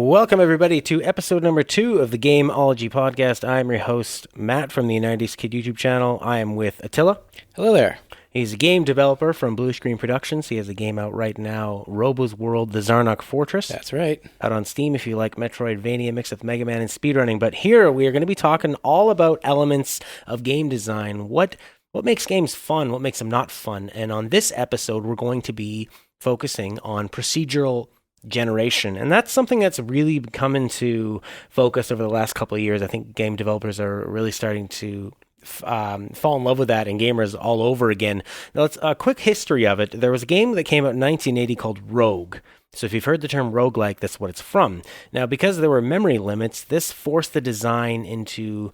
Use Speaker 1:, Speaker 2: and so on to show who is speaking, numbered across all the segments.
Speaker 1: Welcome, everybody, to episode number 2 of the Gameology podcast. I'm your host, Matt, from the 90s Kid YouTube channel. I am with Attila.
Speaker 2: Hello there.
Speaker 1: He's a game developer from Blue Screen Productions. He has a game out right now, Robo's World, The Zarnok Fortress.
Speaker 2: That's right.
Speaker 1: Out on Steam if you like Metroidvania mixed with Mega Man and speedrunning. But here we are going to be talking all about elements of game design. What makes games fun? What makes them not fun? And on this episode, we're going to be focusing on procedural generation, and that's something that's really come into focus over the last couple of years. I think game developers are really starting to fall in love with that, and gamers all over again. Now, let's a quick history of it. There was a game that came out in 1980 called Rogue. So if you've heard the term roguelike, that's what it's from. Now, because there were memory limits, this forced the design into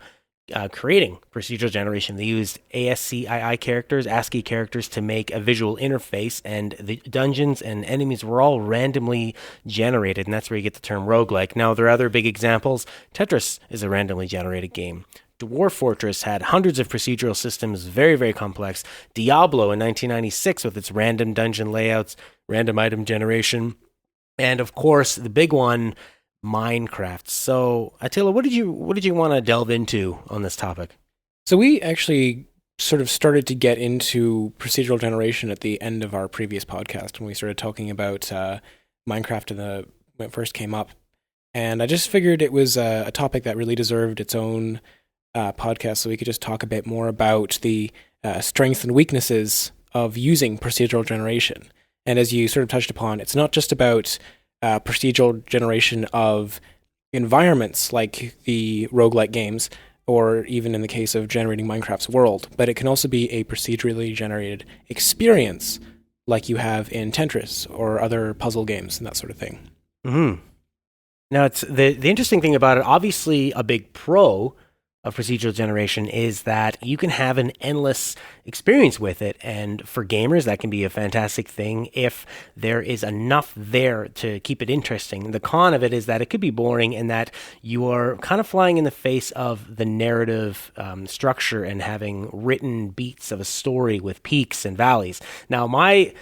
Speaker 1: creating procedural generation. They used ASCII characters, ASCII characters, to make a visual interface, and the dungeons and enemies were all randomly generated, and that's where you get the term roguelike. Now, there are other big examples. Tetris is a randomly generated game. Dwarf Fortress had hundreds of procedural systems, very, very complex. Diablo in 1996 with its random dungeon layouts, random item generation, and of course, the big one, Minecraft. So, Attila, what did you want to delve into on this topic?
Speaker 2: So we actually sort of started to get into procedural generation at the end of our previous podcast when we started talking about Minecraft when it first came up. And I just figured it was a topic that really deserved its own podcast, so we could just talk a bit more about the strengths and weaknesses of using procedural generation. And as you sort of touched upon, it's not just about procedural generation of environments like the roguelike games, or even in the case of generating Minecraft's world, but it can also be a procedurally generated experience like you have in Tetris or other puzzle games and that sort of thing.
Speaker 1: Mm-hmm. Now, it's the interesting thing about it, obviously a big pro of procedural generation is that you can have an endless experience with it. And for gamers, that can be a fantastic thing if there is enough there to keep it interesting. The con of it is that it could be boring and that you are kind of flying in the face of the narrative structure and having written beats of a story with peaks and valleys. Now, my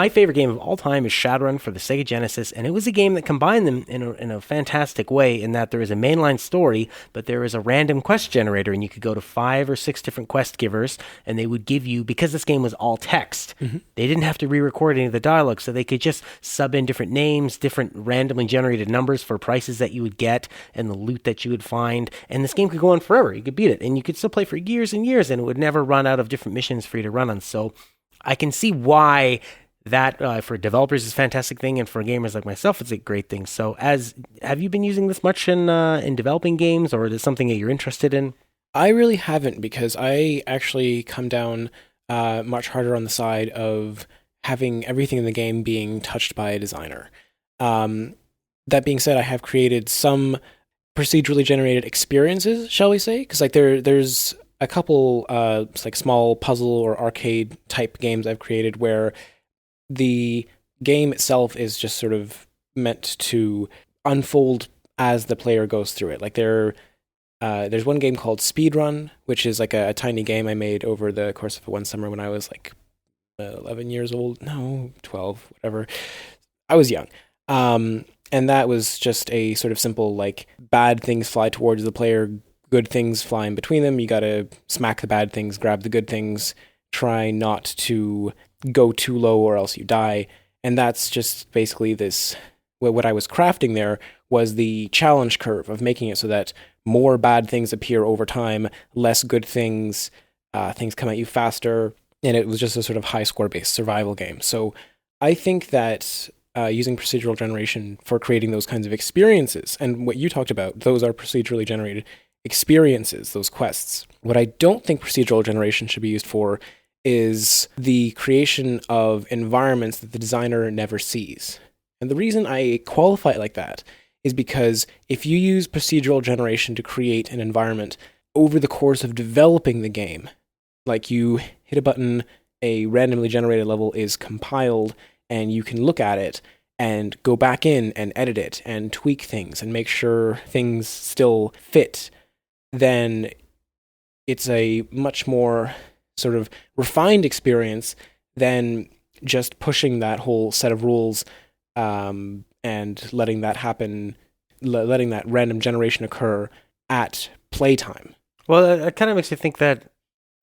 Speaker 1: favorite game of all time is Shadowrun for the Sega Genesis, and it was a game that combined them in a fantastic way in that there is a mainline story, but there is a random quest generator, and you could go to 5 or 6 different quest givers, and they would give you, because this game was all text, they didn't have to re-record any of the dialogue, so they could just sub in different names, different randomly generated numbers for prices that you would get, and the loot that you would find, and this game could go on forever. You could beat it, and you could still play for years and years, and it would never run out of different missions for you to run on. So I can see why that for developers is a fantastic thing, and for gamers like myself, it's a great thing. So, have you been using this much in developing games, or is it something that you're interested in?
Speaker 2: I really haven't, because I actually come down much harder on the side of having everything in the game being touched by a designer. That being said, I have created some procedurally generated experiences, shall we say? Because there's a couple like small puzzle or arcade type games I've created where the game itself is just sort of meant to unfold as the player goes through it. Like there's one game called Speedrun, which is like a tiny game I made over the course of one summer when I was like 11 years old. No, 12, whatever. I was young. And that was just a sort of simple, like, bad things fly towards the player, good things fly in between them. You gotta smack the bad things, grab the good things, try not to go too low or else you die. And that's just basically this, what I was crafting there was the challenge curve of making it so that more bad things appear over time, less good things, things come at you faster, and it was just a sort of high score based survival game. So I think that using procedural generation for creating those kinds of experiences, and what you talked about, those are procedurally generated experiences, those quests. What I don't think procedural generation should be used for is the creation of environments that the designer never sees. And the reason I qualify it like that is because if you use procedural generation to create an environment over the course of developing the game, like you hit a button, a randomly generated level is compiled, and you can look at it and go back in and edit it and tweak things and make sure things still fit, then it's a much more sort of refined experience than just pushing that whole set of rules and letting that happen letting that random generation occur at playtime.
Speaker 1: Well, it kind of makes you think that.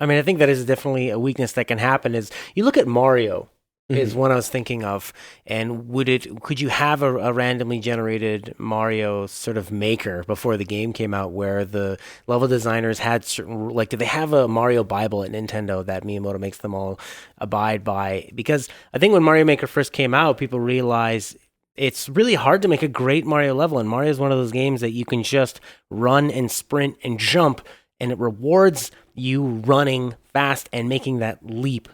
Speaker 1: I mean, I think that is definitely a weakness that can happen. Is you look at Mario, is one I was thinking of, and could you have a randomly generated Mario sort of maker before the game came out, where the level designers had certain, like, did they have a Mario Bible at Nintendo that Miyamoto makes them all abide by? Because I think when Mario Maker first came out, people realized it's really hard to make a great Mario level, and Mario is one of those games that you can just run and sprint and jump, and it rewards you running fast and making that leap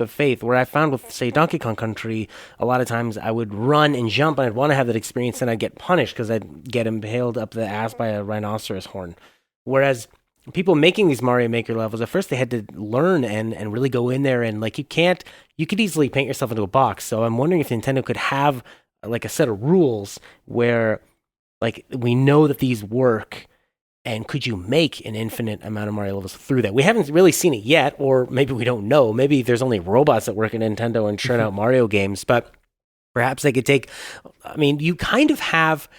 Speaker 1: of faith. Where I found with, say, Donkey Kong Country, a lot of times I would run and jump, and I'd want to have that experience, and I'd get punished because I'd get impaled up the ass by a rhinoceros horn. Whereas people making these Mario Maker levels, at first they had to learn and really go in there, and like you could easily paint yourself into a box. So I'm wondering if Nintendo could have like a set of rules where, like, we know that these work. And could you make an infinite amount of Mario levels through that? We haven't really seen it yet, or maybe we don't know. Maybe there's only robots that work at Nintendo and churn out Mario games, but perhaps they could take... I mean, you kind of have...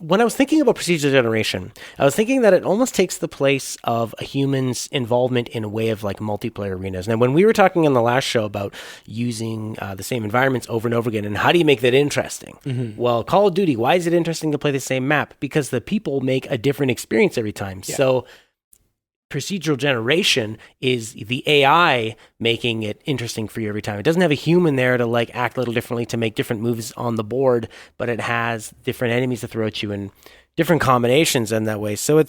Speaker 1: When I was thinking about procedural generation, I was thinking that it almost takes the place of a human's involvement in a way of like multiplayer arenas. Now, when we were talking in the last show about using the same environments over and over again, and how do you make that interesting? Well, Call of Duty, why is it interesting to play the same map? Because the people make a different experience every time. Yeah. So procedural generation is the AI making it interesting for you every time. It doesn't have a human there to like act a little differently to make different moves on the board, but it has different enemies to throw at you and different combinations in that way. So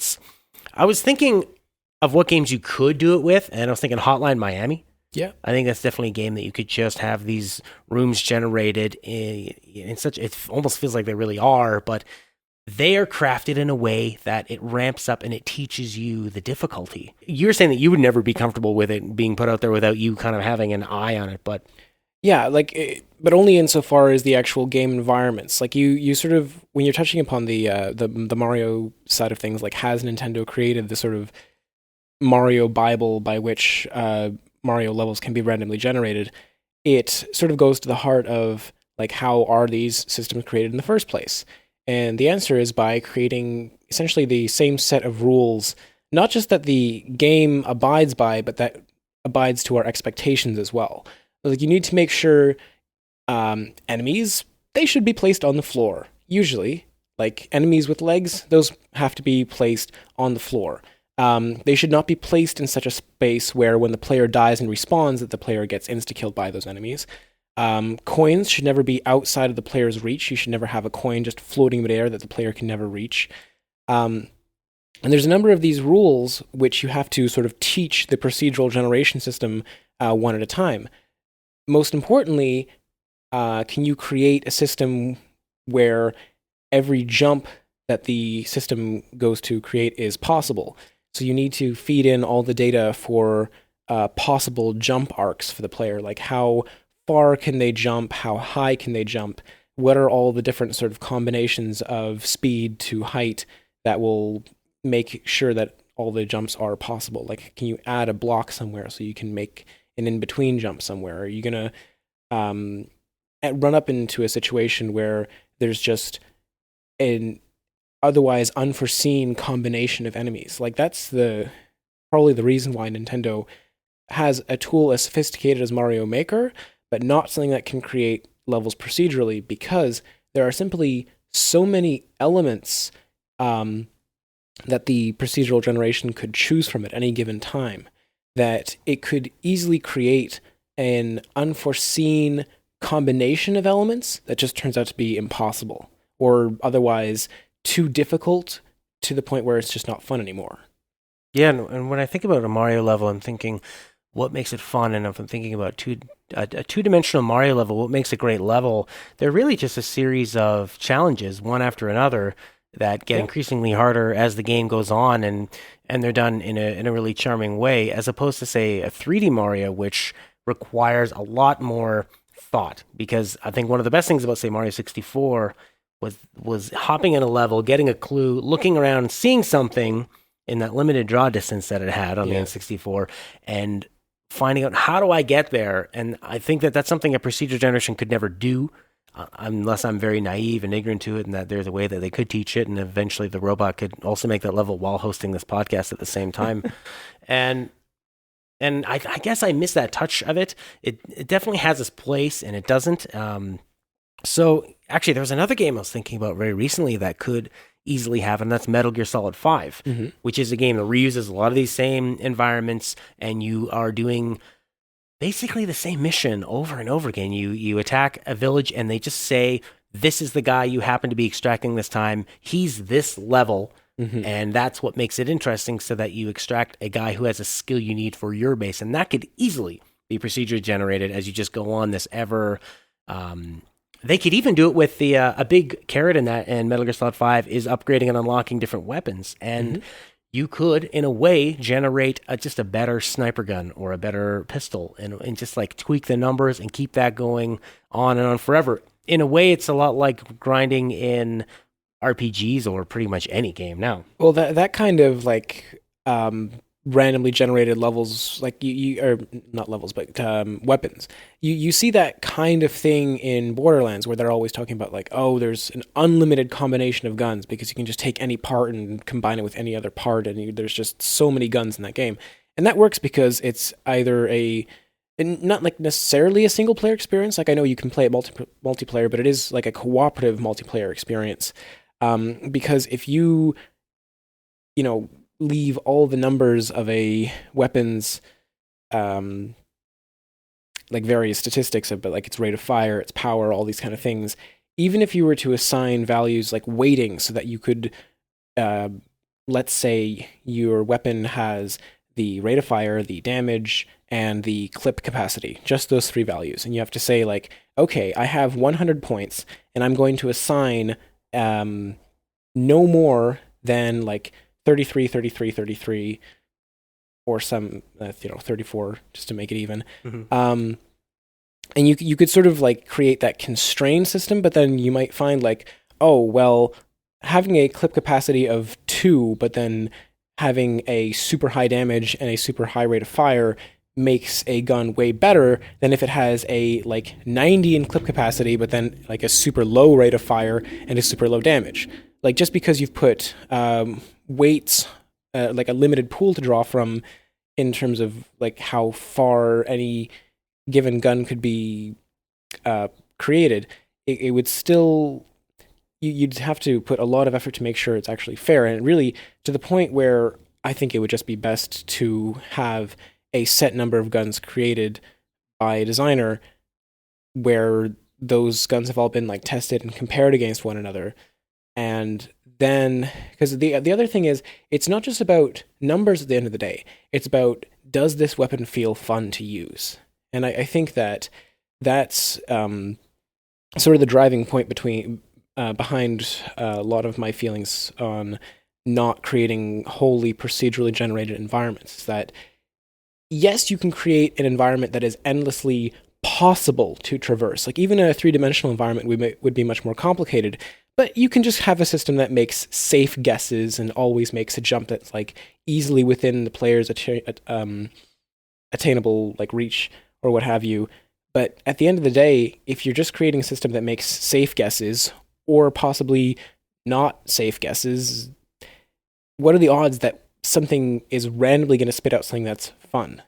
Speaker 1: I was thinking of what games you could do it with, and I was thinking Hotline Miami.
Speaker 2: Yeah.
Speaker 1: I think that's definitely a game that you could just have these rooms generated in such, it almost feels like they really are, but they are crafted in a way that it ramps up and it teaches you the difficulty. You're saying that you would never be comfortable with it being put out there without you kind of having an eye on it, but...
Speaker 2: Yeah, but only insofar as the actual game environments. Like you sort of, when you're touching upon the Mario side of things, like has Nintendo created the sort of Mario Bible by which Mario levels can be randomly generated, it sort of goes to the heart of like how are these systems created in the first place? And the answer is by creating essentially the same set of rules, not just that the game abides by, but that abides to our expectations as well. Like you need to make sure enemies, they should be placed on the floor. Usually, like enemies with legs, those have to be placed on the floor. They should not be placed in such a space where when the player dies and respawns, that the player gets insta-killed by those enemies. Coins should never be outside of the player's reach. You should never have a coin just floating in midair that the player can never reach. And there's a number of these rules which you have to sort of teach the procedural generation system one at a time. Most importantly, can you create a system where every jump that the system goes to create is possible? So you need to feed in all the data for possible jump arcs for the player, like how far can they jump, how high can they jump, what are all the different sort of combinations of speed to height that will make sure that all the jumps are possible. Like, can you add a block somewhere so you can make an in-between jump somewhere? Are you going to run up into a situation where there's just an otherwise unforeseen combination of enemies? Like, that's probably the reason why Nintendo has a tool as sophisticated as Mario Maker, but not something that can create levels procedurally, because there are simply so many elements that the procedural generation could choose from at any given time that it could easily create an unforeseen combination of elements that just turns out to be impossible or otherwise too difficult to the point where it's just not fun anymore.
Speaker 1: Yeah, and when I think about a Mario level, I'm thinking, what makes it fun? And if I'm thinking about a two-dimensional Mario level, what makes a great level? They're really just a series of challenges, one after another, that get increasingly harder as the game goes on, and they're done in a really charming way, as opposed to, say, a 3D Mario, which requires a lot more thought. Because I think one of the best things about, say, Mario 64 was hopping in a level, getting a clue, looking around, seeing something in that limited draw distance that it had on the N64, and finding out, how do I get there? And I think that that's something a procedure generation could never do. unless I'm very naive and ignorant to it, and that there's a way that they could teach it, and eventually the robot could also make that level while hosting this podcast at the same time. and I guess I miss that touch of it. It definitely has its place, and it doesn't. So actually, there was another game I was thinking about very recently that could easily have, and that's Metal Gear Solid 5, which is a game that reuses a lot of these same environments, and you are doing basically the same mission over and over again. You attack a village, and they just say, this is the guy you happen to be extracting this time. He's this level, and that's what makes it interesting, so that you extract a guy who has a skill you need for your base, and that could easily be procedurally generated as you just go on this ever... they could even do it with the a big carrot in that, and Metal Gear Solid 5 is upgrading and unlocking different weapons, and you could, in a way, generate just a better sniper gun or a better pistol, and just like tweak the numbers and keep that going on and on forever. In a way, it's a lot like grinding in RPGs or pretty much any game now.
Speaker 2: Well, that kind of like randomly generated levels, like you or not levels, but weapons. You see that kind of thing in Borderlands, where they're always talking about like, oh, there's an unlimited combination of guns because you can just take any part and combine it with any other part, and there's just so many guns in that game. And that works because it's either not like necessarily a single player experience. Like I know you can play it multiplayer, but it is like a cooperative multiplayer experience. Because if you leave all the numbers of a weapon's like various statistics of, but like its rate of fire, its power, all these kind of things, even if you were to assign values like weighting so that you could let's say your weapon has the rate of fire, the damage, and the clip capacity, just those three values, and you have to say like, okay, I have 100 points and I'm going to assign no more than like 33, 33, 33, or some 34, just to make it even. And you could sort of like create that constrained system, but then you might find like, oh, well, having a clip capacity of 2, but then having a super high damage and a super high rate of fire makes a gun way better than if it has a like 90 in clip capacity, but then like a super low rate of fire and a super low damage. Like just because you've put weights, like a limited pool to draw from in terms of like how far any given gun could be created, it would still, you'd have to put a lot of effort to make sure it's actually fair. And really, to the point where I think it would just be best to have a set number of guns created by a designer where those guns have all been like tested and compared against one another. And then, because the other thing is, it's not just about numbers at the end of the day. It's about, does this weapon feel fun to use? And I think that's sort of the driving point behind a lot of my feelings on not creating wholly procedurally generated environments. That yes, you can create an environment that is endlessly possible to traverse. Like even a three-dimensional environment would be much more complicated. But you can just have a system that makes safe guesses and always makes a jump that's like easily within the player's attainable like reach or what have you. But at the end of the day, if you're just creating a system that makes safe guesses or possibly not safe guesses, what are the odds that something is randomly going to spit out something that's fun?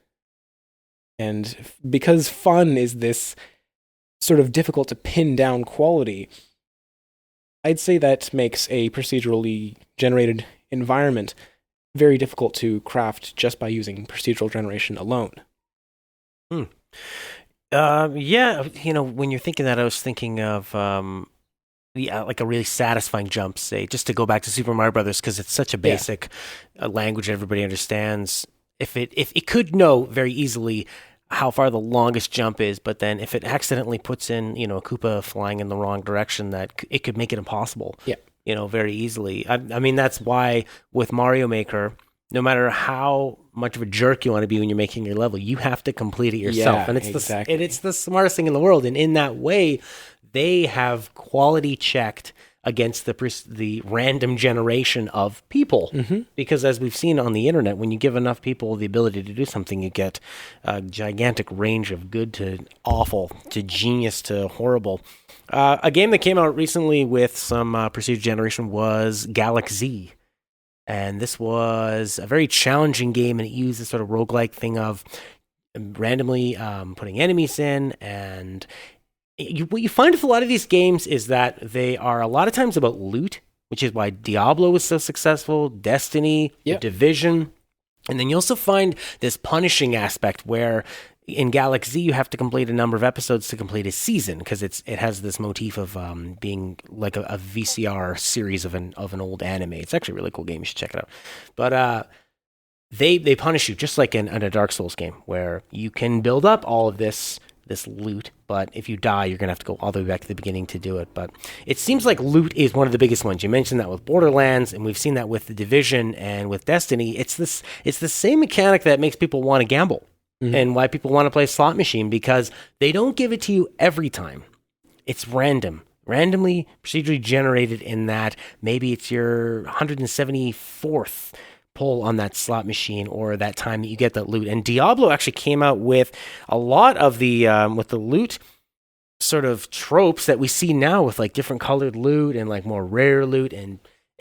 Speaker 2: And because fun is this sort of difficult to pin down quality, I'd say that makes a procedurally generated environment very difficult to craft just by using procedural generation alone.
Speaker 1: Yeah, when you're thinking that, I was thinking of like a really satisfying jump, say, just to go back to Super Mario Brothers, because it's such a basic language everybody understands. If it could know very easily how far the longest jump is, but then if it accidentally puts in, a Koopa flying in the wrong direction, that it could make it impossible.
Speaker 2: Yeah.
Speaker 1: Very easily. I mean, that's why with Mario Maker, no matter how much of a jerk you want to be when you're making your level, you have to complete it yourself.
Speaker 2: Yeah,
Speaker 1: and it's
Speaker 2: exactly.
Speaker 1: it's the smartest thing in the world. And in that way, they have quality checked against the random generation of people. Because as we've seen on the internet, when you give enough people the ability to do something, you get a gigantic range of good to awful to genius to horrible. A game that came out recently with some procedural generation was Galaxy. And this was a very challenging game, and it used this sort of roguelike thing of randomly putting enemies in. And what you find with a lot of these games is that they are a lot of times about loot, which is why Diablo was so successful, Destiny, Division. And then you also find this punishing aspect where in Galaxy, you have to complete a number of episodes to complete a season, because it has this motif of being like a VCR series of an old anime. It's actually a really cool game. You should check it out. But they punish you just like in a Dark Souls game, where you can build up all of this loot, but if you die, you're gonna have to go all the way back to the beginning to do it. But it seems like loot is one of the biggest ones. You mentioned that with Borderlands, and we've seen that with the Division and with Destiny. It's the same mechanic that makes people want to gamble. And why people want to play slot machine, because they don't give it to you every time. It's randomly procedurally generated, in that maybe it's your 174th pull on that slot machine, or that time that you get that loot. And Diablo actually came out with a lot of the with the loot sort of tropes that we see now, with like different colored loot and like more rare loot and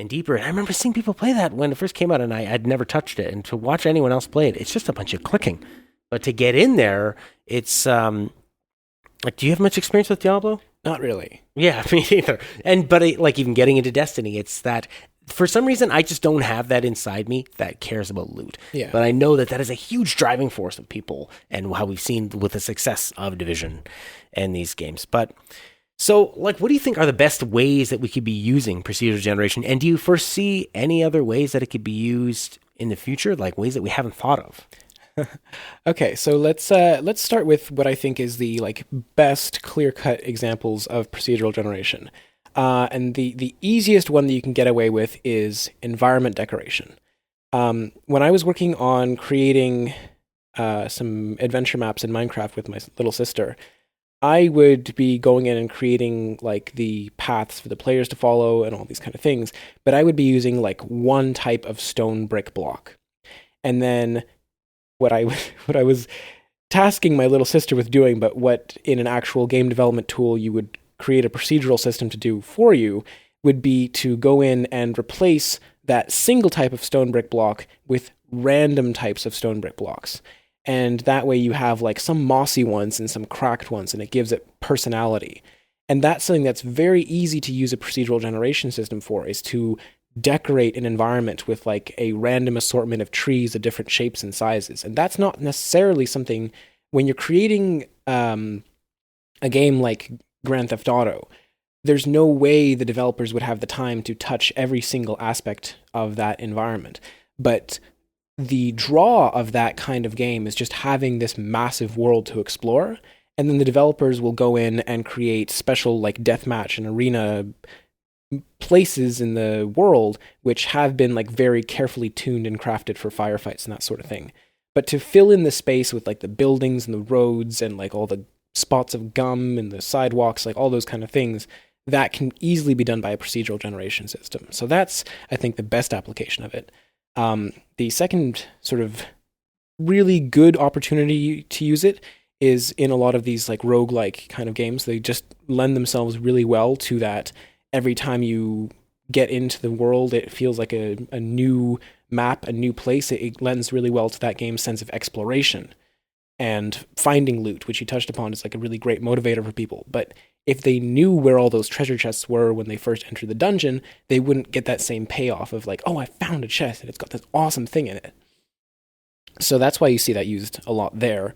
Speaker 1: deeper. And I remember seeing people play that when it first came out, and I'd never touched it. And to watch anyone else play it, it's just a bunch of clicking. But to get in there, it's like, do you have much experience with Diablo?
Speaker 2: Not really.
Speaker 1: Yeah, me neither. But even getting into Destiny, it's that for some reason I just don't have that inside me that cares about loot.
Speaker 2: Yeah.
Speaker 1: But I know that is a huge driving force of people, and how we've seen with the success of Division and these games. But so, what do you think are the best ways that we could be using procedural generation? And do you foresee any other ways that it could be used in the future, like ways that we haven't thought of?
Speaker 2: Okay, so let's start with what I think is the best clear-cut examples of procedural generation. And the easiest one that you can get away with is environment decoration. When I was working on creating some adventure maps in Minecraft with my little sister, I would be going in and creating the paths for the players to follow and all these kind of things, but I would be using one type of stone brick block. And then what I was tasking my little sister with doing, but what in an actual game development tool you would create a procedural system to do for you, would be to go in and replace that single type of stone brick block with random types of stone brick blocks. And that way you have some mossy ones and some cracked ones, and it gives it personality. And that's something that's very easy to use a procedural generation system for, is to decorate an environment with a random assortment of trees of different shapes and sizes. And that's not necessarily something, when you're creating a game like Grand Theft Auto, there's no way the developers would have the time to touch every single aspect of that environment. But the draw of that kind of game is just having this massive world to explore, and then the developers will go in and create special deathmatch and arena places in the world which have been very carefully tuned and crafted for firefights and that sort of thing. But to fill in the space with the buildings and the roads and all the spots of gum and the sidewalks, all those kind of things, that can easily be done by a procedural generation system. So that's, I think, the best application of it. The second sort of really good opportunity to use it is in a lot of these roguelike kind of games. They just lend themselves really well to that. Every time you get into the world, it feels like a new map, a new place. It lends really well to that game's sense of exploration and finding loot, which you touched upon is a really great motivator for people. But if they knew where all those treasure chests were when they first entered the dungeon, they wouldn't get that same payoff of oh, I found a chest and it's got this awesome thing in it. So that's why you see that used a lot there.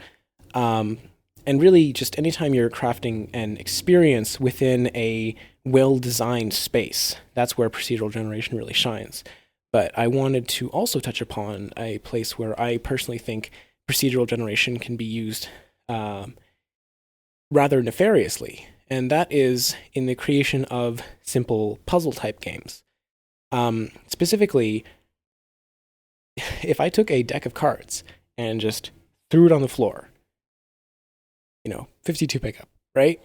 Speaker 2: And really, just anytime you're crafting an experience within a well-designed space, that's where procedural generation really shines. But I wanted to also touch upon a place where I personally think procedural generation can be used rather nefariously, and that is in the creation of simple puzzle-type games. Specifically, if I took a deck of cards and just threw it on the floor, 52 pickup, right?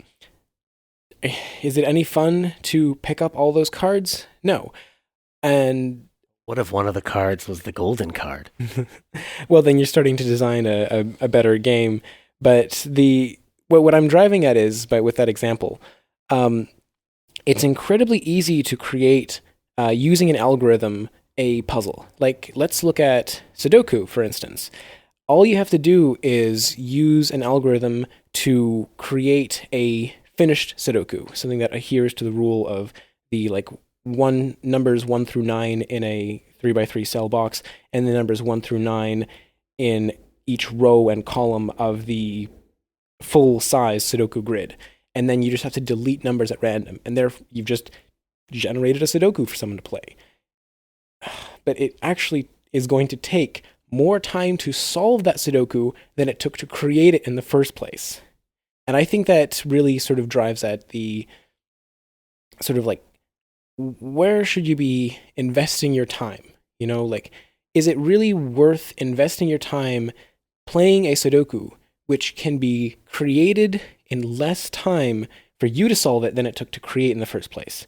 Speaker 2: is it any fun to pick up all those cards? No. And
Speaker 1: What if one of the cards was the golden card?
Speaker 2: well, then you're starting to design a better game. But what I'm driving at is, with that example, it's incredibly easy to create, using an algorithm, a puzzle. Like, let's look at Sudoku, for instance. All you have to do is use an algorithm to create a finished Sudoku, something that adheres to the rule of the numbers 1 through 9 in a 3x3 cell box, and the numbers 1 through 9 in each row and column of the full size Sudoku grid. And then you just have to delete numbers at random, and there you've just generated a Sudoku for someone to play. But it actually is going to take more time to solve that Sudoku than it took to create it in the first place. And I think that really sort of drives at the sort of where should you be investing your time? Is it really worth investing your time playing a Sudoku, which can be created in less time for you to solve it than it took to create in the first place?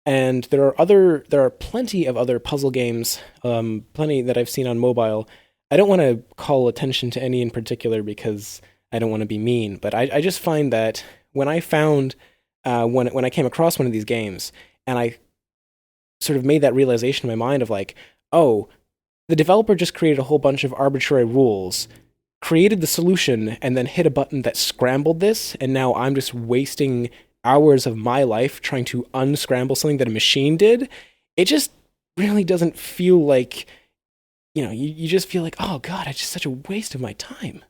Speaker 2: And there are plenty of other puzzle games, plenty that I've seen on mobile. I don't want to call attention to any in particular because I don't want to be mean, but I just find that when I found, when I came across one of these games, and I sort of made that realization in my mind of oh, the developer just created a whole bunch of arbitrary rules, created the solution, and then hit a button that scrambled this, and now I'm just wasting hours of my life trying to unscramble something that a machine did. It just really doesn't feel like, you just feel like, oh God, it's just such a waste of my time.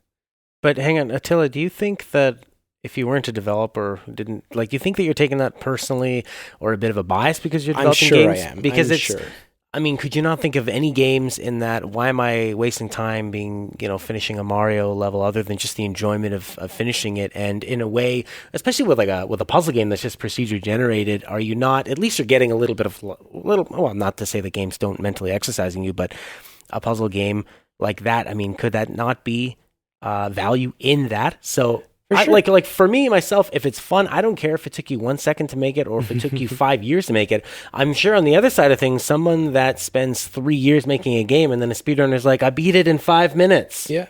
Speaker 1: But hang on, Attila, do you think that if you weren't a developer, do you think that you're taking that personally or a bit of a bias because you're developing games?
Speaker 2: I'm sure I am.
Speaker 1: Because
Speaker 2: sure.
Speaker 1: I mean, could you not think of any games in that, why am I wasting time finishing a Mario level other than just the enjoyment of finishing it? And in a way, especially with a puzzle game that's just procedure generated, are you not, at least you're getting a little bit of, well, not to say that games don't mentally exercising you, but a puzzle game like that, I mean, could that not be value in that? So sure. For me, myself, if it's fun, I don't care if it took you 1 second to make it or if it took you 5 years to make it. I'm sure on the other side of things, someone that spends 3 years making a game and then a speedrunner's like, I beat it in 5 minutes.
Speaker 2: Yeah.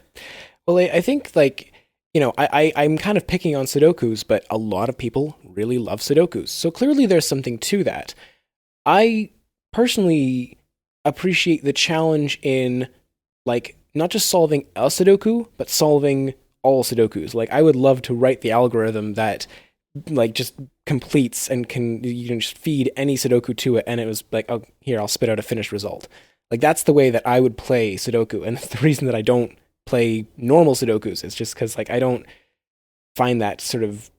Speaker 2: Well, I think I'm kind of picking on Sudokus, but a lot of people really love Sudokus. So clearly there's something to that. I personally appreciate the challenge in not just solving a Sudoku, but solving all Sudokus. I would love to write the algorithm that just completes and can just feed any Sudoku to it, and it was oh, here, I'll spit out a finished result. That's the way that I would play Sudoku, and the reason that I don't play normal Sudokus is just because I don't find that sort of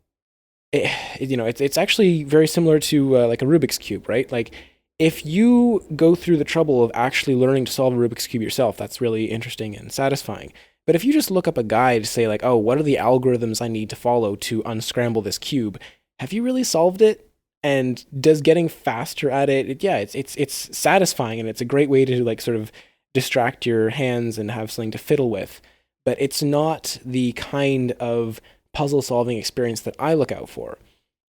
Speaker 2: it's actually very similar to a Rubik's Cube, right? If you go through the trouble of actually learning to solve a Rubik's Cube yourself, that's really interesting and satisfying. But if you just look up a guide to say oh, what are the algorithms I need to follow to unscramble this cube? Have you really solved it? And does getting faster at it, it's satisfying, and it's a great way to sort of distract your hands and have something to fiddle with. But it's not the kind of puzzle solving experience that I look out for.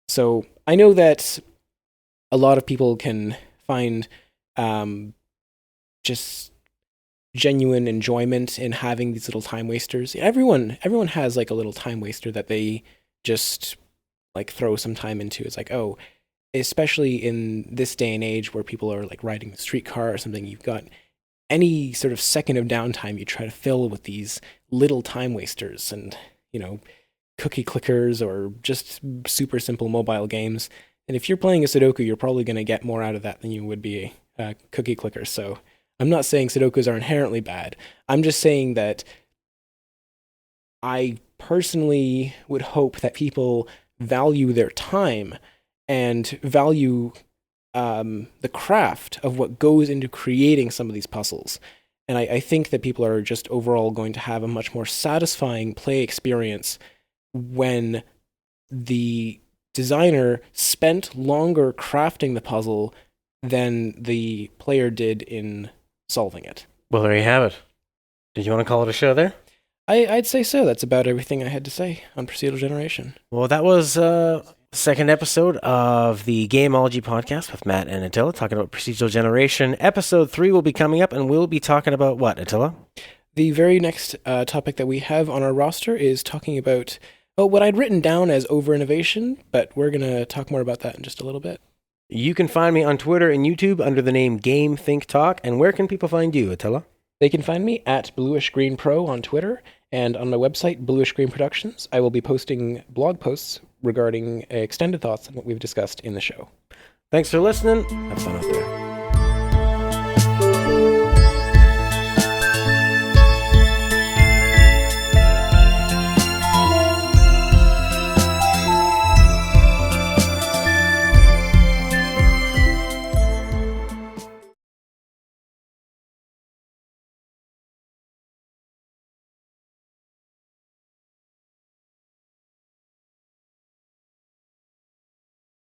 Speaker 2: So I know that a lot of people can find just genuine enjoyment in having these little time wasters. Everyone has a little time waster that they just throw some time into. It's oh, especially in this day and age where people are riding the streetcar or something, you've got any sort of second of downtime you try to fill with these little time wasters and cookie clickers or just super simple mobile games. And if you're playing a Sudoku, you're probably going to get more out of that than you would be a cookie clicker. So I'm not saying Sudokus are inherently bad. I'm just saying that I personally would hope that people value their time and value the craft of what goes into creating some of these puzzles. And I think that people are just overall going to have a much more satisfying play experience when the designer spent longer crafting the puzzle than the player did in solving it.
Speaker 1: Well, there you have it. Did you want to call it a show there?
Speaker 2: I'd say so. That's about everything I had to say on procedural generation.
Speaker 1: Well, that was Second episode of the Gameology podcast with Matt and Attila, talking about procedural generation. Episode 3 will be coming up, and we'll be talking about what, Attila?
Speaker 2: The very next topic that we have on our roster is talking about what I'd written down as over-innovation, but we're going to talk more about that in just a little bit.
Speaker 1: You can find me on Twitter and YouTube under the name Game Think Talk, and where can people find you, Attila?
Speaker 2: They can find me at Bluish Green Pro on Twitter, and on my website, Bluish Green Productions. I will be posting blog posts regarding extended thoughts on what we've discussed in the show.
Speaker 1: Thanks for listening. Have fun out there.